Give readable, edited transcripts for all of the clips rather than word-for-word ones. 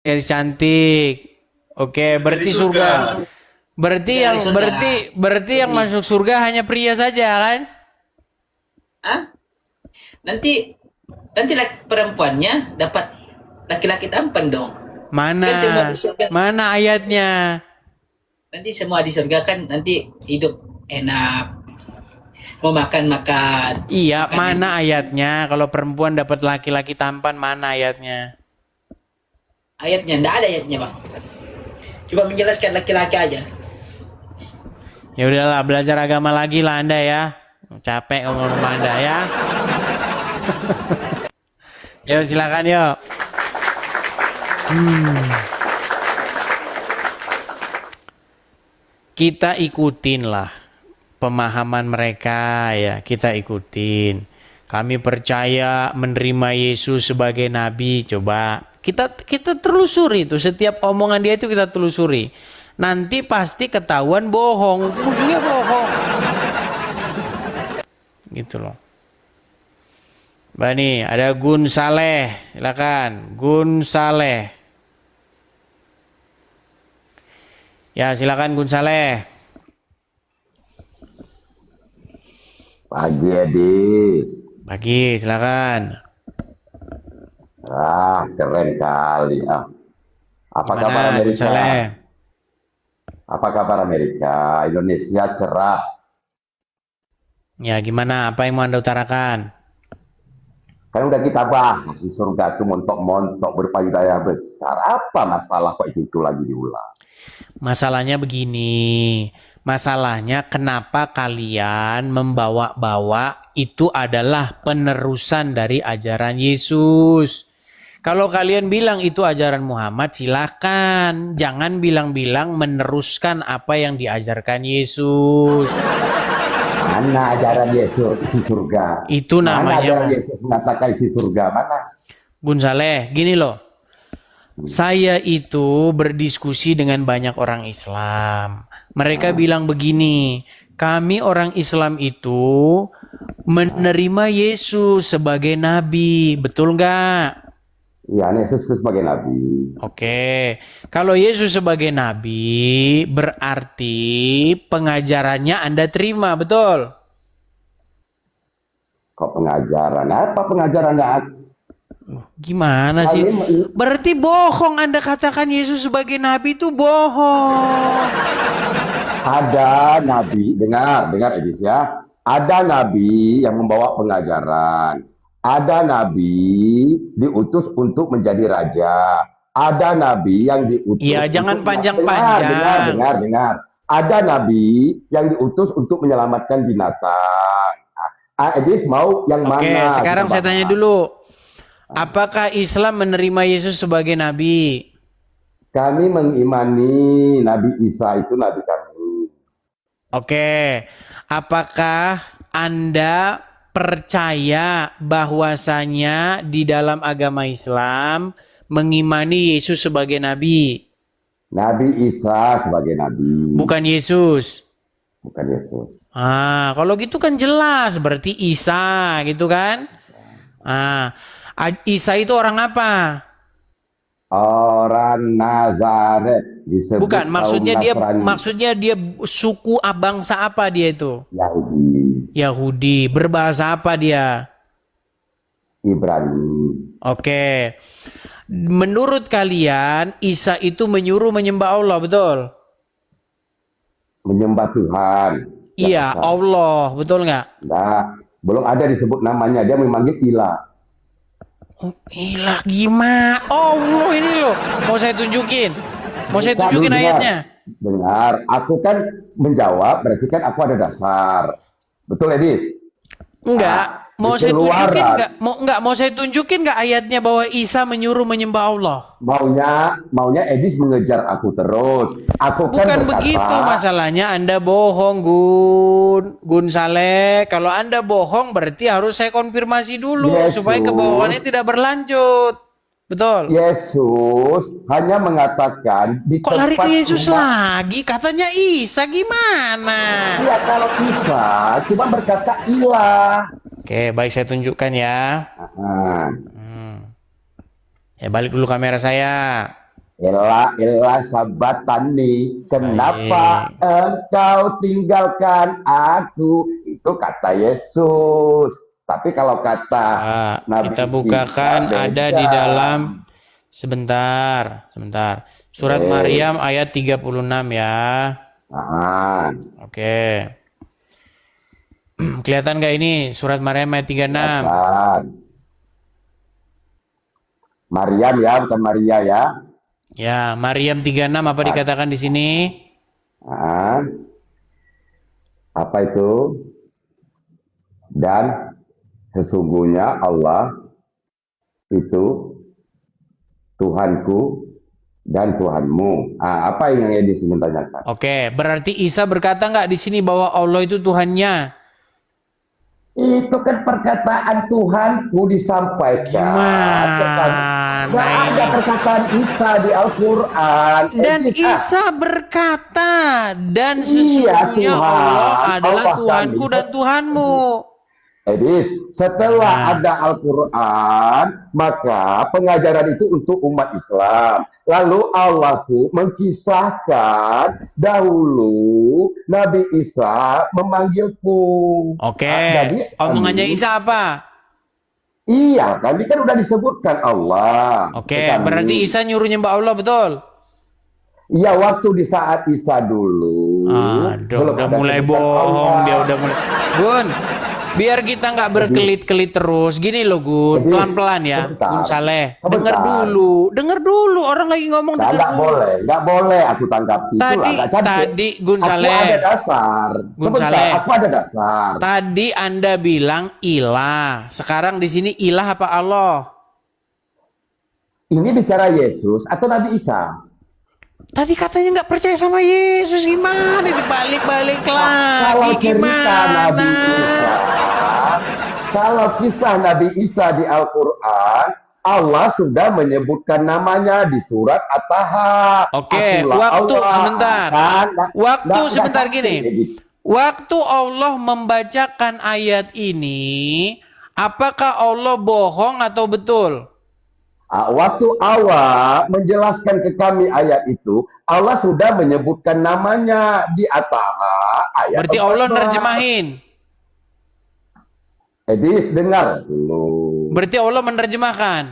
Gadis cantik. Oke, Dari berarti surga. surga. Berarti yang Dari surga. berarti yang Jadi, masuk surga hanya pria saja kan? ah, nanti nanti perempuannya dapat laki-laki tampan dong. Mana? Kan semua di surga. Mana ayatnya? Nanti semua di surga kan nanti hidup enak. Mau makan makan. Iya, Makan mana enak. ayatnya? Kalau perempuan dapat laki-laki tampan, mana ayatnya? Ayatnya enggak ada ayatnya, Bang. Coba menjelaskan laki-laki aja. Ya udahlah, belajar agama lagi lah Anda ya. Capek ngomong sama Anda ya. Yuk silakan yuk. Kita ikutin lah pemahaman mereka ya, kita ikutin. Kami percaya menerima Yesus sebagai nabi. Coba kita telusuri itu, setiap omongan dia itu kita telusuri. Nanti pasti ketahuan bohong, ujungnya bohong. Gitu loh. Bani, ada Gun Saleh, silakan. Gun Saleh. Ya, silakan Gun Saleh. Pagi Edis. Pagi, silakan. Keren kali. Apa kabar Gimana Gun Amerika? Saleh? Apa kabar Amerika? Indonesia cerah. Ya, gimana? Apa yang mau Anda utarakan? Kan udah kita bahas di surga itu montok-montok berpayudara besar. Apa masalah kok itu lagi diulang? Masalahnya begini. Masalahnya kenapa kalian membawa-bawa itu adalah penerusan dari ajaran Yesus. Kalau kalian bilang itu ajaran Muhammad, silahkan. Jangan bilang-bilang meneruskan apa yang diajarkan Yesus. Mana ajaran Yesus isi surga? Itu Mana namanya, ajaran Yesus mengatakan isi surga? Mana? Gun Saleh, gini loh. Saya itu berdiskusi dengan banyak orang Islam. Mereka bilang begini, kami orang Islam itu menerima Yesus sebagai nabi, betul nggak? Iya, Yesus itu sebagai nabi. Oke, kalau Yesus sebagai nabi berarti pengajarannya Anda terima, betul? Kok pengajaran? Apa pengajaran? Gimana sih? Berarti bohong Anda katakan Yesus sebagai nabi itu bohong. Ada nabi, dengar Edis ya. Ada nabi yang membawa pengajaran. Ada nabi diutus untuk menjadi raja. Ada nabi yang diutus Iya, jangan untuk panjang-panjang. dengar. Ada nabi yang diutus untuk menyelamatkan binatang. Edis mau yang Oke, mana? sekarang Kita saya tanya bahas. dulu. Apakah Islam menerima Yesus sebagai nabi? Kami mengimani Nabi Isa itu nabi kami. Oke, apakah Anda percaya bahwasanya di dalam agama Islam mengimani Yesus sebagai nabi? Nabi Isa sebagai nabi, Bukan Yesus. bukan Yesus. Kalau gitu kan jelas, berarti Isa gitu kan? Isa itu orang apa? Orang Nazaret disebut Bukan, kaum Nasrani, maksudnya dia suku bangsa apa dia itu? Yahudi, Yahudi. Berbahasa apa dia? Ibrani. Oke. Menurut kalian, Isa itu menyuruh menyembah Allah, betul? Menyembah Tuhan. Iya, Allah, betul nggak? Nah, belum ada disebut namanya, dia memanggil ilah. Oh, ilah gimana? Allah ini loh. Mau saya tunjukin. Dengar. Ayatnya. Dengar, aku kan menjawab, berarti kan aku ada dasar. Betul, Edis? Enggak. Mau saya tunjukin nggak? Mau saya tunjukin nggak ayatnya bahwa Isa menyuruh menyembah Allah? Maunya Edis mengejar aku terus. Aku kan Bukan berkata, begitu masalahnya, Anda bohong, Gun Saleh. Kalau Anda bohong berarti harus saya konfirmasi dulu supaya kebohongannya tidak berlanjut. Betul? Yesus hanya mengatakan di Kok lari ke tempat Yesus lagi? Katanya Isa gimana? Ya kalau Isa cuma berkata ilah. Oke, baik saya tunjukkan ya. Nah, Ya balik dulu kamera saya. Ela sabatani, kenapa engkau tinggalkan aku? Itu kata Yesus. Tapi kalau kata Nabi Kita Isa bukakan ada di beda. dalam sebentar. Surat Maryam ayat 36 ya. Ah, Oke. Kelihatan nggak ini surat Maryam ayat 36? kelihatan. Maryam ya, bukan Maria ya. Ya, Maryam 36 apa dikatakan di sini? Ah, apa itu? Dan sesungguhnya Allah itu Tuhanku dan Tuhanmu. Apa yang Edis ingin tanyakan? Oke, berarti Isa berkata nggak di sini bahwa Allah itu Tuhannya? Itu kan perkataan Tuhanku disampaikan. Gimana Nggak ada ini? perkataan Isa di Al-Quran. Dan Edis, Isa berkata, dan Iya, sesungguhnya Tuhan. Allah adalah Allah Tuhanku kami. dan Tuhanmu. Edis, setelah ada Al-Quran, maka pengajaran itu untuk umat Islam. Lalu Allah pun mengkisahkan dahulu Nabi Isa memanggilku. Oke, Jadi omongannya kami- Isa apa? Iya, tadi kan udah disebutkan Allah. Oke, Kami. berarti Isa nyuruh nyembah Allah, betul? Iya, waktu di saat Isa dulu. Aduh, belum udah ada mulai sebutan bohong, Allah. dia udah mulai. Gun, biar kita nggak berkelit-kelit terus, gini loh Gun, Jadi, pelan-pelan ya, sebentar. Gun Saleh. Sebentar. Denger dulu, orang lagi ngomong denger Nggak dulu. nggak boleh aku tanggapi. Itulah, nggak cantik. Tadi Gun Aku Saleh, ada dasar. Gun Sebentar, Saleh. aku ada dasar. tadi Anda bilang ilah, sekarang di sini ilah apa Allah? Ini bicara Yesus atau Nabi Isa? Tadi katanya nggak percaya sama Yesus, gimana dibalik-balik Kalau lagi, cerita Nabi gimana? Isa, kalau kisah Nabi Isa di Al-Quran, Allah sudah menyebutkan namanya di surat At-Taha. Oke, Akulah waktu Allah. sebentar. Nggak Waktu sebentar cantik, gini. kayak gitu. Waktu Allah membacakan ayat ini, apakah Allah bohong atau betul? Waktu Allah menjelaskan ke kami ayat itu, Allah sudah menyebutkan namanya di At-Taha ayat Berarti Allah 14. nerjemahin. Edis, dengar dulu. Berarti Allah menerjemahkan.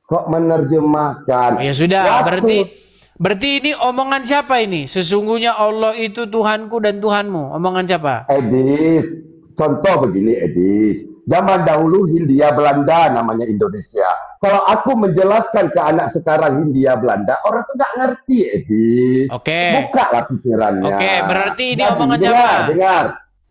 Kok menerjemahkan? Ya sudah, Waktu- berarti ini omongan siapa ini? Sesungguhnya Allah itu Tuhanku dan Tuhanmu. Omongan siapa? Edis, contoh begini Edis. Zaman dahulu Hindia Belanda namanya Indonesia. Kalau aku menjelaskan ke anak sekarang Hindia Belanda, orang tuh nggak ngerti Edis. Oke. Bukalah pikirannya. Oke, berarti ini Jadi, omongan dengar, siapa?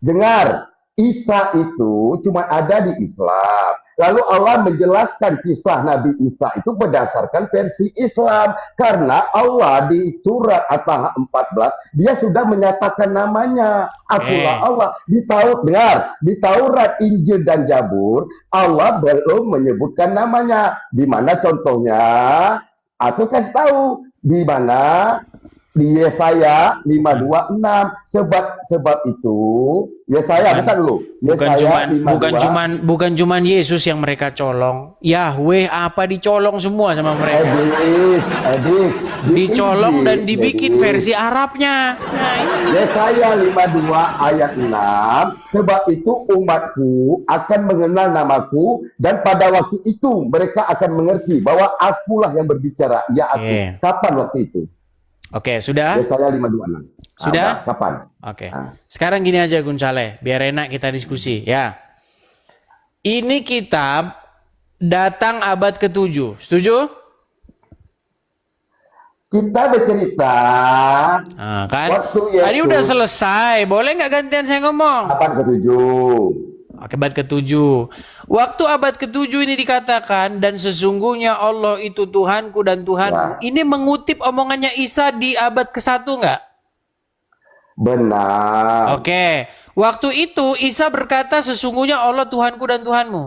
dengar. Isa itu cuma ada di Islam. Lalu Allah menjelaskan kisah Nabi Isa itu berdasarkan versi Islam. Karena Allah di surat At-Taha 14, dia sudah menyatakan namanya. Akulah Allah. Di Taurat, Injil, dan Zabur, Allah belum menyebutkan namanya. Di mana contohnya? Aku kasih tahu. Di mana? Di Yesaya 526. Sebab itu Yesaya bukan dulu. Yesaya 52. Bukan cuman Yesus yang mereka colong. Yahweh apa dicolong semua sama mereka. Edis, Dicolong dan dibikin Edis. versi Arabnya. Nah, ini. Yesaya 52 ayat 6. Sebab itu umatku akan mengenal namaku, dan pada waktu itu mereka akan mengerti bahwa akulah yang berbicara. Ya aku. Oke. Kapan waktu itu? Oke, sudah? Yesaya 526. Sudah? Kapan? Oke. Ah. Sekarang gini aja Gun Saleh, biar enak kita diskusi ya. Ini kitab datang abad ke-7. Setuju? Kita bercerita Nah, kan? waktu Yesus Tadi udah selesai. Boleh nggak gantian saya ngomong? abad ke-7. Oke, abad ke-7. Waktu abad ke-7 ini dikatakan, dan sesungguhnya Allah itu Tuhanku dan Tuhanmu. Ya. Ini mengutip omongannya Isa di abad ke-1 nggak? Benar. Oke. Waktu itu Isa berkata sesungguhnya Allah Tuhanku dan Tuhanmu.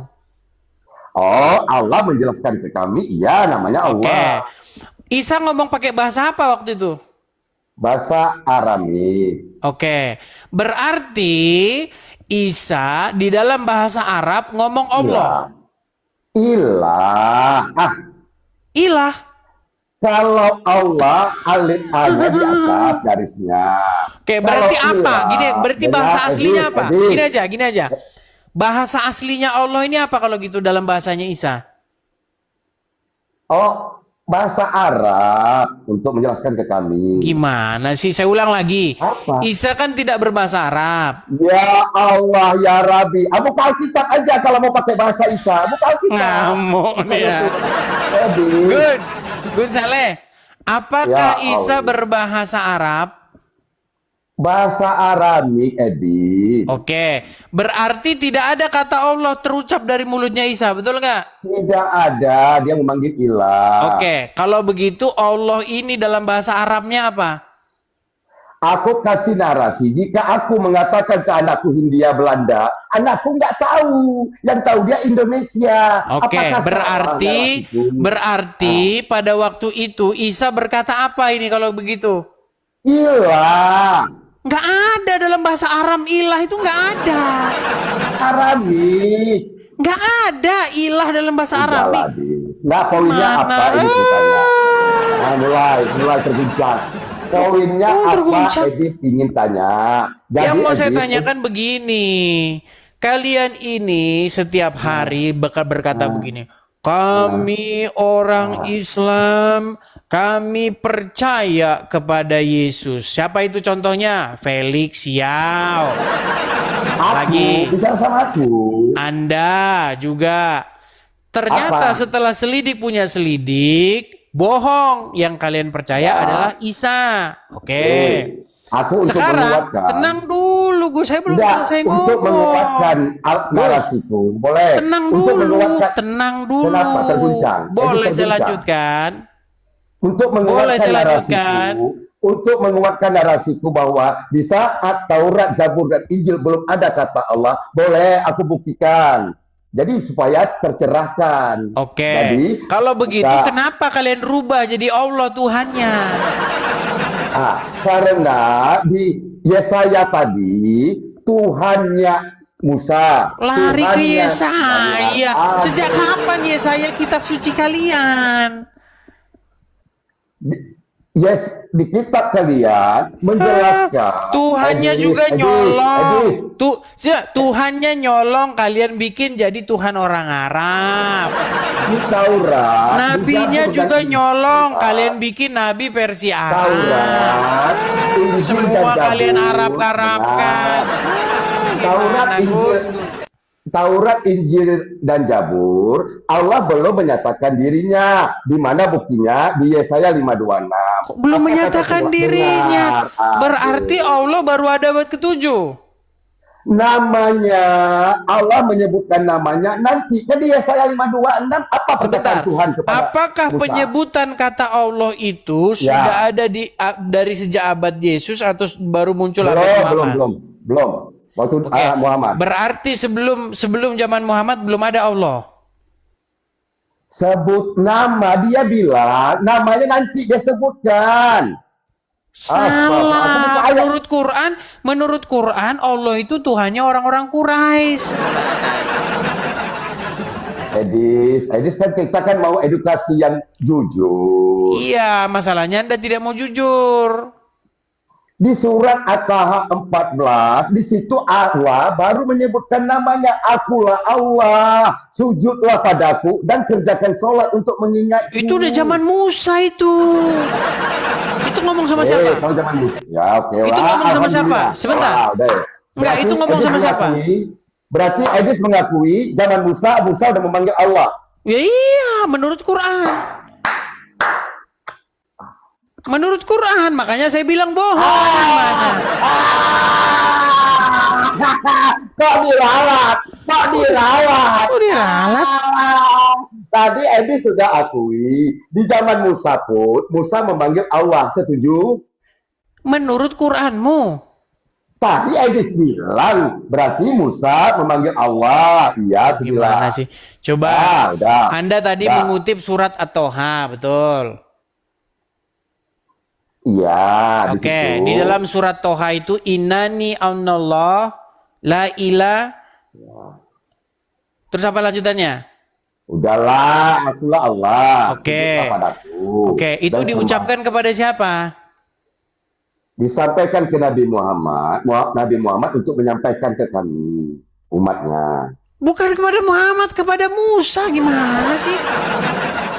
Oh, Allah menjelaskan ke kami, iya namanya Oke. Allah. Isa ngomong pakai bahasa apa waktu itu? Bahasa Aramik. Oke. Berarti Isa di dalam bahasa Arab ngomong Allah. Ilah. Ilah. Kalau Allah alif A-nya di atas garisnya. Oke, Kalau berarti apa? ilah, Gini, berarti dengar, bahasa aslinya Edis, apa? Edis. Gini aja. Bahasa aslinya Allah ini apa kalau gitu dalam bahasanya Isa? Oh, bahasa Arab untuk menjelaskan ke kami. Gimana sih? Saya ulang lagi. Apa? Isa kan tidak berbahasa Arab. Ya Allah, ya Rabbi. Buka Alkitab aja kalau mau pakai bahasa Isa. Buka Alkitab. Ngamuk dia. Edis. Gun Saleh. Apakah Ya Isa Allah. berbahasa Arab? Bahasa Aramik, Edis. Oke, berarti tidak ada kata Allah terucap dari mulutnya Isa, betul nggak? Tidak ada, dia memanggil ilah. Oke, kalau begitu Allah ini dalam bahasa Arabnya apa? Aku kasih narasi, jika aku mengatakan ke anakku Hindia Belanda, anakku nggak tahu. Yang tahu dia Indonesia. Oke, Apakah salah berarti narasiku? pada waktu itu Isa berkata apa ini kalau begitu? Ilah. Nggak ada dalam bahasa Aram ilah itu nggak ada. Aramik. Nggak ada ilah dalam bahasa Aramik. Nah, poinnya Mana? apa ini ceritanya? Nah, mulai terguncang. Poinnya apa terguncang. Edis ingin tanya? Yang mau saya Edis, tanyakan begini, kalian ini setiap hari berkata begini, kami orang Islam, kami percaya kepada Yesus. Siapa itu contohnya? Felix Yao. Lagi. Bicara sama aku. Anda juga. Ternyata Apa? setelah selidik punya selidik, bohong. Yang kalian percaya adalah Isa. Oke. Aku untuk Sekarang menguatkan. tenang dulu, Gus. Saya belum Enggak, selesai ngomong. untuk menguatkan narasiku. Boleh. Tenang Untuk dulu, menguatkan. tenang dulu. Kenapa terguncang? Boleh saya Terguncang. lanjutkan? Untuk Boleh menguatkan saya narasiku. lanjutkan? Untuk menguatkan narasiku bahwa di saat Taurat, Zabur, dan Injil belum ada kata Allah, boleh aku buktikan. Jadi supaya tercerahkan. Oke. Jadi, Kalau begitu kita- kenapa kalian rubah jadi Allah Tuhannya? Karena di Yesaya tadi Tuhannya Musa. Lari ke Tuhannya Yesaya. Adam. Sejak kapan Yesaya kitab suci kalian? Di kitab kalian menjelaskan. Tuhannya Edis, juga Edis, nyolong. Edis. Tuhannya nyolong, kalian bikin jadi Tuhan orang Arab. Di Taurat. Nabinya di Zabur, juga dan nyolong, Injil. kalian bikin nabi versi Arab. Taurat, Injil, Semua dan Zabur. kalian Arab-Arabkan. Taurat, Gimana, Injil, Gus? Taurat, Injil, dan Zabur, Allah belum menyatakan dirinya. Di mana buktinya? Di Yesaya 526. Kok belum Apa menyatakan kata dirinya? dengar? Berarti Allah baru ada abad ke-7. Namanya, Allah menyebutkan namanya nanti. Jadi Yesaya 526, apa perkataan Sebentar. Tuhan kepada Apakah Musa? penyebutan kata Allah itu sudah ada dari sejak abad Yesus atau baru muncul abad Muhammad? Belum. Waktu Oke. Muhammad. Berarti sebelum zaman Muhammad belum ada Allah. Sebut nama, dia bilang namanya nanti dia sebutkan. Salah. Menurut Quran Allah itu Tuhannya orang-orang Quraisy. Edis kan kita kan mau edukasi yang jujur. Iya, masalahnya Anda tidak mau jujur. Di surat At-Taha 14, di situ Allah baru menyebutkan namanya, akulah Allah, sujudlah padaku dan kerjakan sholat untuk mengingatku. Itu udah zaman Musa itu. Itu ngomong sama siapa? Kalau zaman Musa. Ya, oke. Itu Wah, ngomong sama siapa? alhamdulillah. Sebentar. Wah, udah. Enggak, Berarti itu ngomong Edis sama siapa? Berarti Edis mengakui zaman Musa udah memanggil Allah. Ya iya, menurut Quran. Menurut Quran, makanya saya bilang bohong. Gimana? Kok diralat? Kok diralat? Tadi Edis sudah akui di zaman Musa pun Musa memanggil Allah, setuju? Menurut Quranmu. Tadi Edis bilang berarti Musa memanggil Allah. Iya, aku Gimana bilang. sih? Coba. Udah. Anda tadi Udah. mengutip surat At-Toha, betul? Iya, di Oke, situ. di dalam surat Toha itu innani anallah la ilah. Terus apa lanjutannya? Udahlah, akulah Allah. Oke. Tunduklah padaku. Oke, itu Dan diucapkan kepada siapa? disampaikan ke Nabi Muhammad, Nabi Muhammad untuk menyampaikan ke kami, umatnya. Bukan kepada Muhammad, kepada Musa. Gimana sih?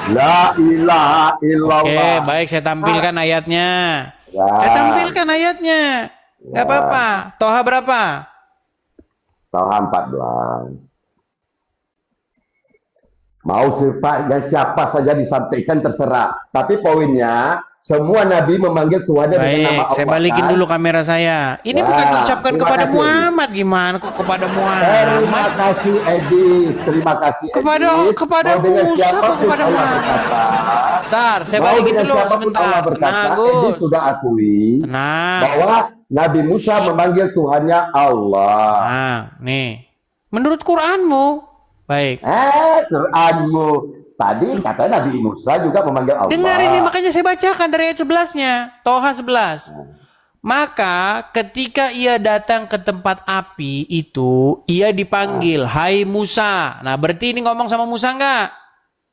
La ilaha Oke, illallah. baik, saya tampilkan ayatnya. Ya, Saya tampilkan ayatnya. Gak apa-apa. Toha berapa? Toha 14. Mau siapa saja disampaikan terserah. Tapi poinnya, semua nabi memanggil Tuhannya dengan nama Baik, Allah. saya balikin kan? dulu kamera saya. Ini Ya, bukan diucapkan terima kepada kasih. Muhammad. Gimana kok kepada Terima Muhammad? kasih Edis, terima kasih Kepada- Edis. kepada Mau dengan Musa, siapapun kok kepada Allah Muhammad? berkata, Bentar, saya mau balikin dengan dulu siapapun sebentar. Allah berkata, Tenang, Edis Gus. sudah akui Tenang. bahwa Nabi Musa memanggil Tuhannya Allah. Nah, nih. Menurut Quranmu. Baik. Quranmu. Tadi kata Nabi Musa juga memanggil Allah. Dengar ini, makanya saya bacakan dari ayat 11-nya. Toha 11. Maka ketika ia datang ke tempat api itu, ia dipanggil, hai Musa. Nah, berarti ini ngomong sama Musa enggak?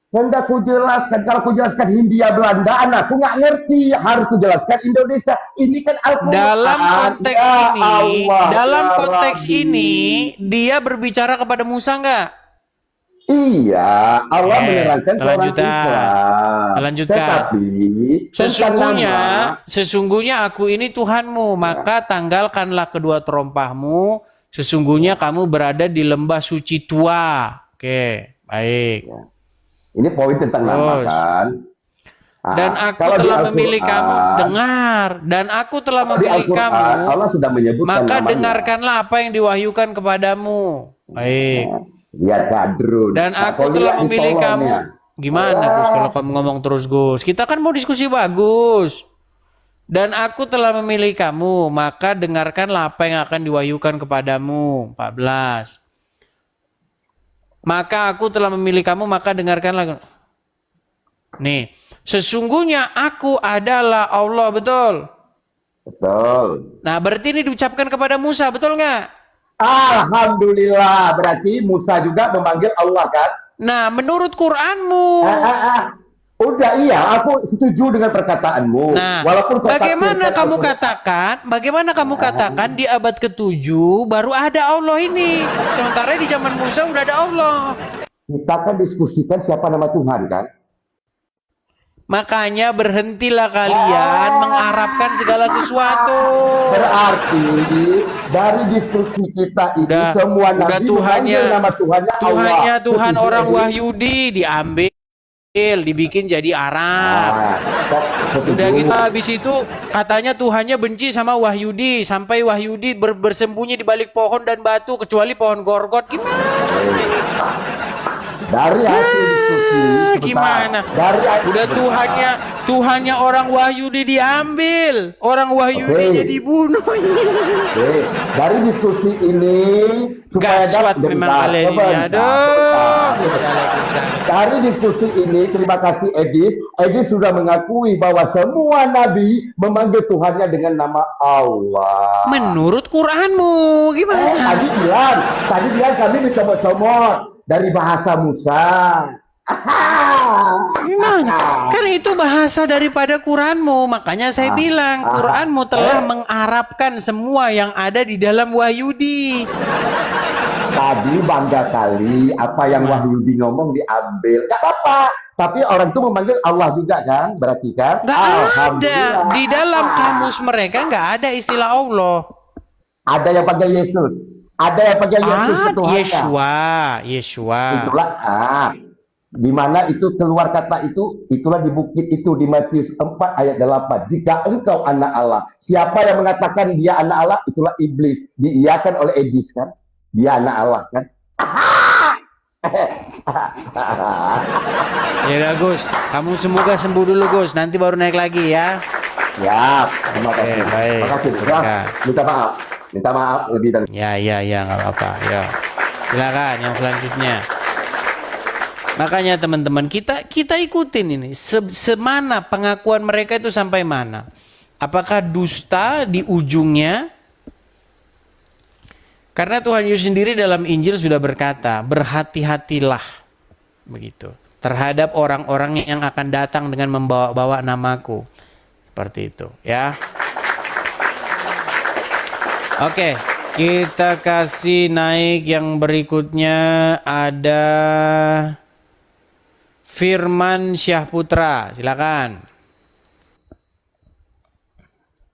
Hendak ku jelaskan, kalau ku jelaskan Hindia Belanda, anakku nggak ngerti. Harus ku jelaskan Indonesia. Ini kan Al-Quran. Dalam konteks Ya ini, Allah, dalam ya konteks Rabbi. ini, dia berbicara kepada Musa enggak? Iya, Allah Oke, menerangkan kita seorang lanjutkan. Islam. Kita lanjutkan. Tetapi tentang nama, Sesungguhnya aku ini Tuhanmu, maka tanggalkanlah kedua terompahmu. Sesungguhnya kamu berada di lembah suci tua. Oke, baik. ini poin tentang nama Terus. kan. Dan aku kalau di telah Al-Quran, memilih kamu. Dengar. Dan aku telah di memilih Al-Quran, kamu. Allah sudah menyebutkan Maka namanya. dengarkanlah apa yang diwahyukan kepadamu. Baik. Lihat kadrun. Dan Nah, aku kau telah lihat di memilih kamu. tolongnya. Gimana Gus kalau kamu ngomong terus Gus? Kita kan mau diskusi bagus. Dan aku telah memilih kamu, maka dengarkanlah apa yang akan diwahyukan kepadamu. 14. Maka aku telah memilih kamu, maka dengarkanlah. Nih, sesungguhnya aku adalah Allah, betul? Betul. Nah, berarti ini diucapkan kepada Musa, betul nggak? Alhamdulillah, berarti Musa juga memanggil Allah kan? Nah, menurut Quranmu. Udah iya, aku setuju dengan perkataanmu. Nah, Walaupun kau bagaimana tafsirkan kamu katakan di abad ke-7 baru ada Allah ini. Sementara di zaman Musa udah ada Allah. kita kan diskusikan siapa nama Tuhan kan? Makanya berhentilah kalian mengharapkan segala sesuatu. Berarti dari diskusi kita ini Udah, semua udah nabi Tuhannya, memanggil nama Tuhannya Allah. Tuhannya Tuhan Setuju, orang Edi? Wahyudi diambil, dibikin jadi Arab. Setuju. Udah gitu habis itu katanya Tuhannya benci sama Wahyudi sampai Wahyudi bersembunyi di balik pohon dan batu kecuali pohon Gorgot. Gimana? Dari hasil diskusi sebentar. Gimana? Udah sebentar. Tuhannya orang Wahyudi diambil, orang Wahyudi Oke. jadi bunuh. Oke, dari diskusi ini supaya Gaswat dapat memang dengar. kalian ini. Sebentar, Aduh. sebentar. Dari diskusi ini, terima kasih Edis. Edis sudah mengakui bahwa semua nabi memanggil Tuhannya dengan nama Allah. Menurut Quranmu gimana? Tadi bilang kami dicomot-comot dari bahasa Musa. Gimana? Kan itu bahasa daripada Quranmu. Makanya saya bilang Quranmu telah mengarabkan semua yang ada di dalam Wahyudi. Tadi bangga kali apa yang Wahyudi ngomong diambil. Gak apa-apa. Tapi orang itu memanggil Allah juga kan? Berarti kan? Nggak ada. Alhamdulillah. Di dalam kamus mereka nggak ada istilah Allah. Ada yang panggil Yesus. Ada yang panggil Yesus Tuhannya. Yeshua. Itulah di mana itu keluar kata itu, itulah di bukit itu di Matius 4 ayat 8. Jika engkau anak Allah, siapa yang mengatakan dia anak Allah, itulah iblis. Diiyakan oleh Edis kan? Dia anak Allah kan? Ya udah Gus, kamu semoga sembuh dulu Gus, nanti baru naik lagi ya. Ya, terima kasih. Oke, baik. Terima kasih. Silakan. Minta maaf lebih dan Ya nggak apa-apa. Ya, silakan yang selanjutnya. Makanya teman-teman kita ikutin ini semana pengakuan mereka itu sampai mana. Apakah dusta di ujungnya? Karena Tuhan Yesus sendiri dalam Injil sudah berkata, berhati-hatilah begitu. Terhadap orang-orang yang akan datang dengan membawa-bawa namaku. Seperti itu, ya. Oke, kita kasih naik yang berikutnya, ada Firman Syahputra, silakan.